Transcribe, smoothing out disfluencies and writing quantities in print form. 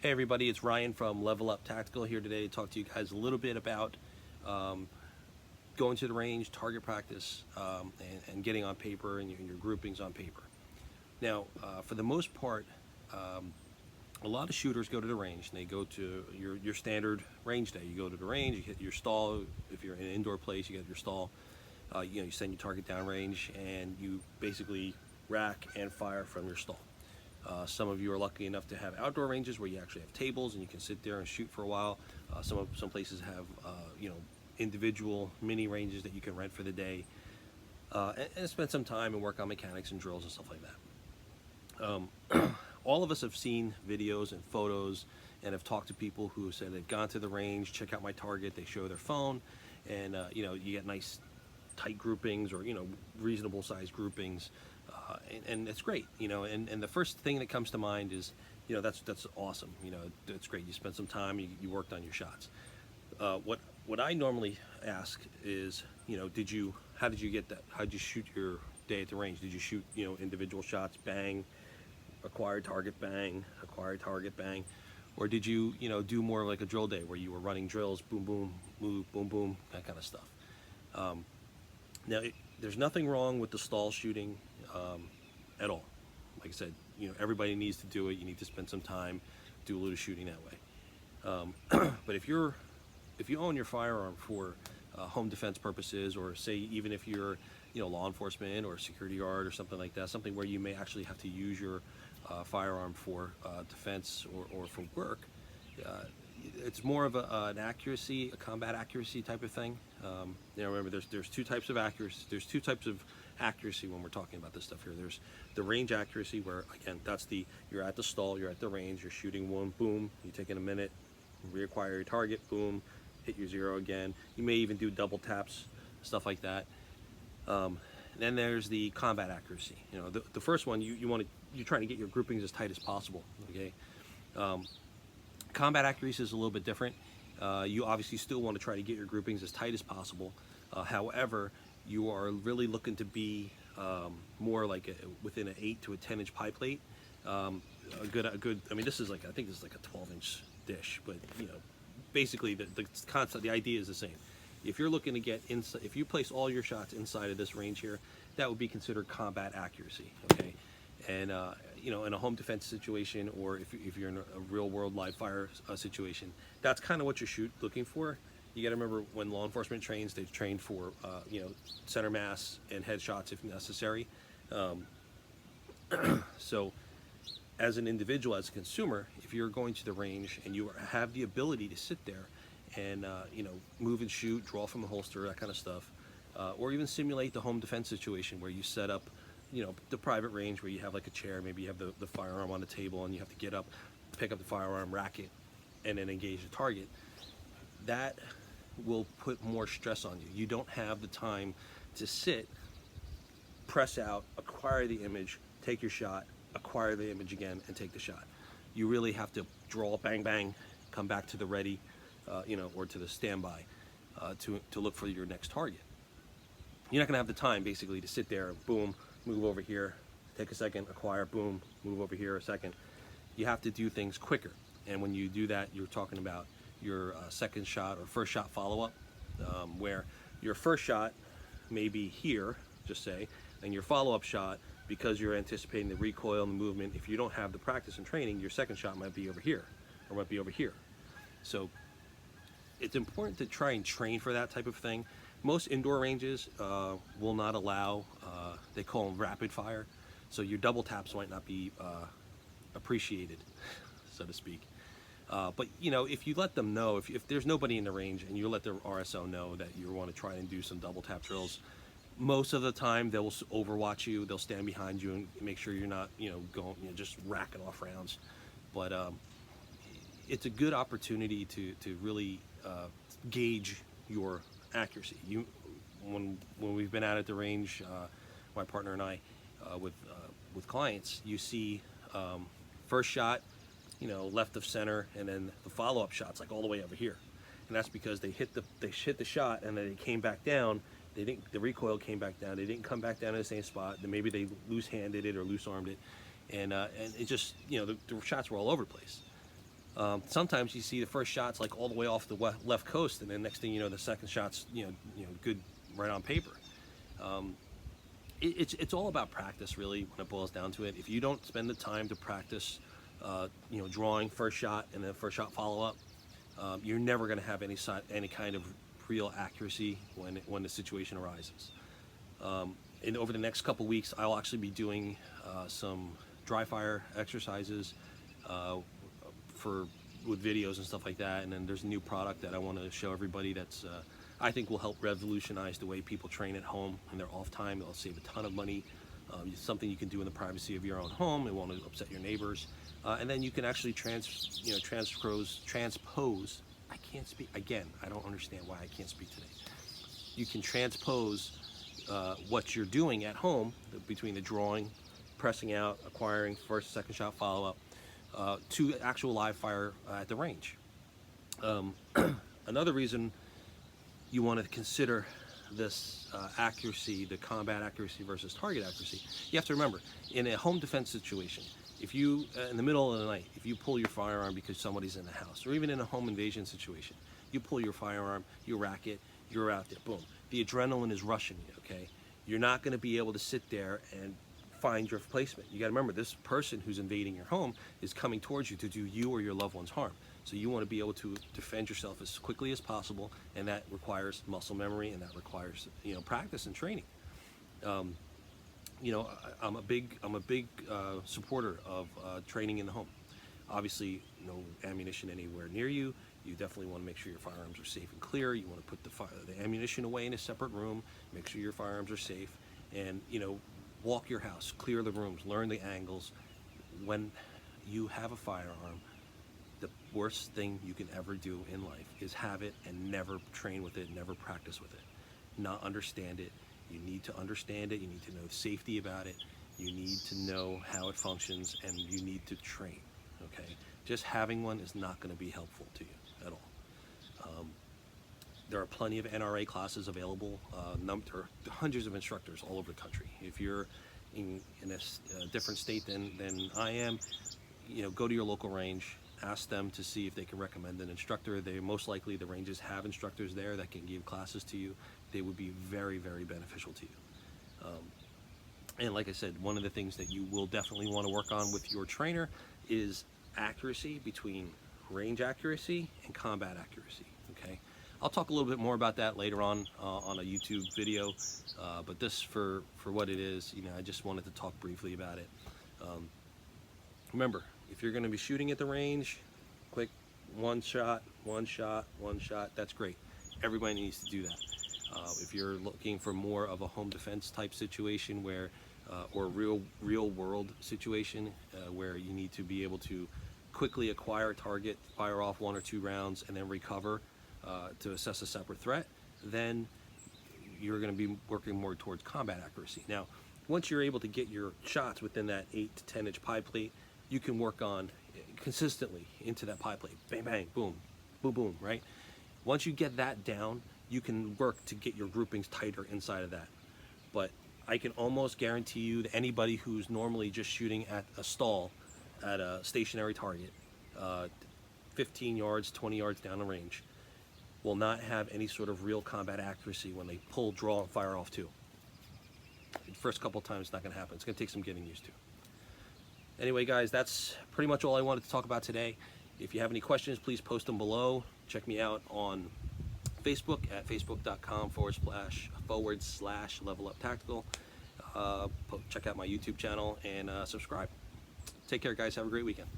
Hey everybody, it's Ryan from Level Up Tactical here today to talk to you guys a little bit about going to the range, target practice, and getting on paper and your groupings on paper. Now, for the most part, a lot of shooters go to the range and they go to your standard range day. You go to the range, you hit your stall. If you're in an indoor place, you get your stall. You send your target down range and you basically rack and fire from your stall. Some of you are lucky enough to have outdoor ranges where you actually have tables and you can sit there and shoot for a while. Some places have individual mini ranges that you can rent for the day and spend some time and work on mechanics and drills and stuff like that. All of us have seen videos and photos and have talked to people who said they've gone to the range, check out my target, they show their phone, and you get nice tight groupings or reasonable sized groupings. And it's great, and the first thing that comes to mind is, that's awesome. It's great. You spent some time, you worked on your shots. What I normally ask is, how did you get that? How did you shoot your day at the range? Did you shoot, individual shots, bang, acquired target, bang, acquired target, bang? Or did you, do more like a drill day where you were running drills, boom, boom, move, boom, boom, that kind of stuff? Now, there's nothing wrong with the stall shooting at all. Like I said, everybody needs to do it. You need to spend some time, do a little shooting that way. But if you own your firearm for home defense purposes, or say even if you're law enforcement or security guard or something like that, something where you may actually have to use your firearm for defense or for work, it's more of an accuracy, a combat accuracy type of thing. Remember, there's two types of accuracy. There's two types of accuracy when we're talking about this stuff here. There's the range accuracy, where again, you're at the stall, you're at the range, you're shooting one, boom, you take in a minute, reacquire your target, boom, hit your zero again. You may even do double taps, stuff like that. Then there's the combat accuracy. The first one, you're trying to get your groupings as tight as possible. Okay. Combat accuracy is a little bit different. You obviously still want to try to get your groupings as tight as possible. However, you are really looking to be more like within an 8 to a 10-inch pie plate. A good. I mean, I think this is like a 12-inch dish, but basically the concept, the idea is the same. If you're looking to get inside, if you place all your shots inside of this range here, that would be considered combat accuracy. Okay. And in a home defense situation, or if you're in a real world live fire situation, that's kind of what you're looking for. You got to remember, when law enforcement trains, they train for center mass and headshots if necessary. So as an individual, as a consumer, if you're going to the range and you have the ability to sit there and move and shoot, draw from a holster, that kind of stuff, or even simulate the home defense situation where you set up the private range where you have like a chair, maybe you have the firearm on the table and you have to get up, pick up the firearm, rack it, and then engage the target. That will put more stress on you. You don't have the time to sit, press out, acquire the image, take your shot, acquire the image again, and take the shot. You really have to draw, bang, bang, come back to the ready, or to the standby to look for your next target. You're not gonna have the time basically to sit there, boom, move over here, take a second, acquire, boom, move over here a second. You have to do things quicker. And when you do that, you're talking about your second shot or first shot follow-up, where your first shot may be here, just say, and your follow-up shot, because you're anticipating the recoil and the movement, if you don't have the practice and training, your second shot might be over here or might be over here. So it's important to try and train for that type of thing. Most indoor ranges will not allow, they call them rapid fire, so your double taps might not be appreciated, so to speak. But if you let them know, if there's nobody in the range and you let the RSO know that you want to try and do some double tap drills, most of the time they'll overwatch you, they'll stand behind you and make sure you're not going just racking off rounds. But it's a good opportunity to really gauge your accuracy. When we've been out at the range, my partner and I, with clients, you see first shot, left of center, and then the follow-up shots like all the way over here, and that's because they hit the shot and then they came back down. The recoil came back down. They didn't come back down in the same spot. Then maybe they loose-handed it or loose-armed it, and it just the shots were all over the place. Sometimes you see the first shot's like all the way off the left coast, and then next thing you know, the second shot's good right on paper. It's all about practice, really, when it boils down to it. If you don't spend the time to practice, drawing first shot and then first shot follow up, you're never going to have any kind of real accuracy when the situation arises. And over the next couple weeks, I'll actually be doing some dry fire exercises with videos and stuff like that. And then there's a new product that I want to show everybody that's I think will help revolutionize the way people train at home in their off time. It'll save a ton of money. It's something you can do in the privacy of your own home. It won't upset your neighbors. And then you can actually transpose. I can't speak again. I don't understand why I can't speak today. You can transpose what you're doing at home between the drawing, pressing out, acquiring first, second shot follow up to actual live fire at the range. Another reason you want to consider this accuracy, the combat accuracy versus target accuracy, you have to remember, in a home defense situation, if you, in the middle of the night, if you pull your firearm because somebody's in the house, or even in a home invasion situation, you pull your firearm, you rack it, you're out there, boom. The adrenaline is rushing you, okay? You're not going to be able to sit there and find your placement. You got to remember, this person who's invading your home is coming towards you to do you or your loved ones harm. So you want to be able to defend yourself as quickly as possible, and that requires muscle memory, and that requires practice and training. I'm a big supporter of training in the home. Obviously, no ammunition anywhere near you. You definitely want to make sure your firearms are safe and clear. You want to put the ammunition away in a separate room. Make sure your firearms are safe, and walk your house, clear the rooms, learn the angles. When you have a firearm, the worst thing you can ever do in life is have it and never train with it, never practice with it, not understand it. You need to understand it. You need to know safety about it. You need to know how it functions, and you need to train, okay? Just having one is not going to be helpful to you at all. There are plenty of NRA classes available. There are hundreds of instructors all over the country. If you're in a different state than I am, go to your local range, ask them to see if they can recommend an instructor. Most likely, the ranges have instructors there that can give classes to you. They would be very, very beneficial to you. And like I said, one of the things that you will definitely want to work on with your trainer is accuracy between range accuracy and combat accuracy, okay? I'll talk a little bit more about that later on a YouTube video, but this for what it is, I just wanted to talk briefly about it. Remember, if you're going to be shooting at the range, click one shot, that's great. Everybody needs to do that. If you're looking for more of a home defense type situation or a real world situation where you need to be able to quickly acquire a target, fire off 1 or 2 rounds, and then recover to assess a separate threat, then you're going to be working more towards combat accuracy. Now, once you're able to get your shots within that 8 to 10 inch pie plate, you can work on consistently into that pie plate. Bang, bang, boom, boom, boom, right? Once you get that down, you can work to get your groupings tighter inside of that. But I can almost guarantee you that anybody who's normally just shooting at a stall, at a stationary target, 15 yards, 20 yards down the range, will not have any sort of real combat accuracy when they pull, draw, and fire off too. The first couple times it's not going to happen. It's going to take some getting used to. Anyway, guys, that's pretty much all I wanted to talk about today. If you have any questions, please post them below. Check me out on Facebook at facebook.com/leveluptactical. Check out my YouTube channel and subscribe. Take care, guys. Have a great weekend.